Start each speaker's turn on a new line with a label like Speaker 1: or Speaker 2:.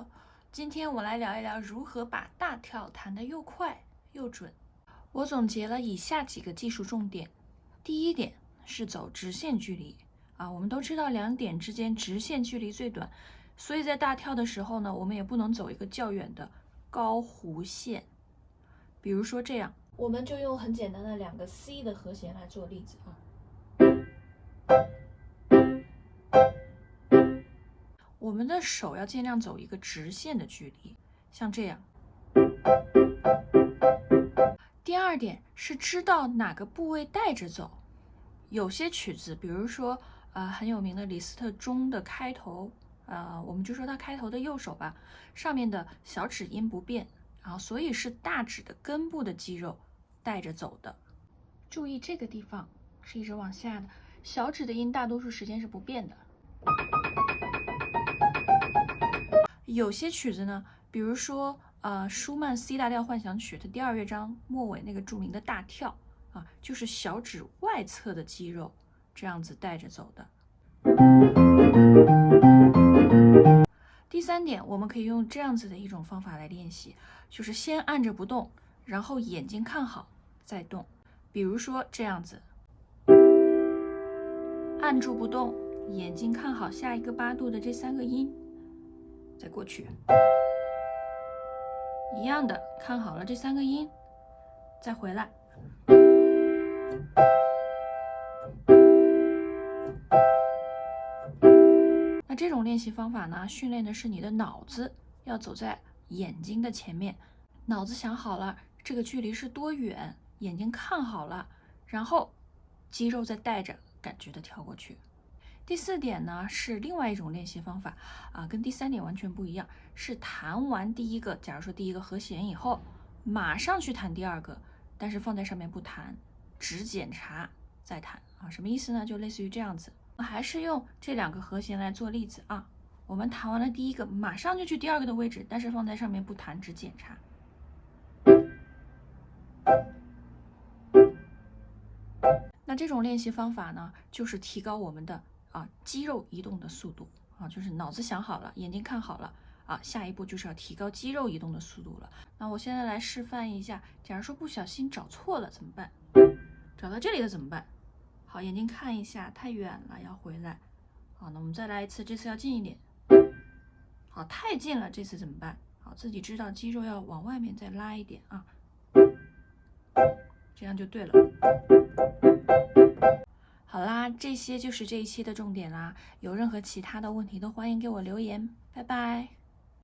Speaker 1: 好，今天我来聊一聊如何把大跳弹得又快又准。我总结了以下几个技术重点。第一点是走直线距离我们都知道两点之间直线距离最短，所以在大跳的时候呢，我们也不能走一个较远的高弧线。比如说这样，我们就用很简单的2个 C 的和弦来做例子我们的手要尽量走一个直线的距离，像这样。第二点是知道哪个部位带着走。有些曲子，比如说很有名的李斯特钟的开头，我们就说它开头的右手吧，上面的小指音不变，所以是大指的根部的肌肉带着走的。注意这个地方是一直往下的，小指的音大多数时间是不变的。有些曲子呢，比如说舒曼 C 大调幻想曲的第2乐章末尾那个著名的大跳就是小指外侧的肌肉这样子带着走的。第3点，我们可以用这样子的一种方法来练习，就是先按着不动，然后眼睛看好再动。比如说这样子，按住不动，眼睛看好下一个8度的这3个音，再过去。一样的，看好了这3个音，再回来。那这种练习方法呢，训练的是你的脑子要走在眼睛的前面，脑子想好了这个距离是多远，眼睛看好了，然后肌肉再带着感觉的跳过去。第4点呢是另外一种练习方法跟第3点完全不一样，是弹完第1个，假如说第1个和弦以后，马上去弹第2个，但是放在上面不弹，只检查再弹什么意思呢？就类似于这样子。还是用这2个和弦来做例子我们弹完了第1个，马上就去第2个的位置，但是放在上面不弹，只检查。那这种练习方法呢，就是提高我们的肌肉移动的速度就是脑子想好了，眼睛看好了下一步就是要提高肌肉移动的速度了。那我现在来示范一下，假如说不小心找错了怎么办？找到这里了怎么办？好，眼睛看一下，太远了，要回来。好，那我们再来一次，这次要近一点。好，太近了，这次怎么办？好，自己知道肌肉要往外面再拉一点这样就对了。好啦，这些就是这一期的重点啦。有任何其他的问题都欢迎给我留言，拜拜。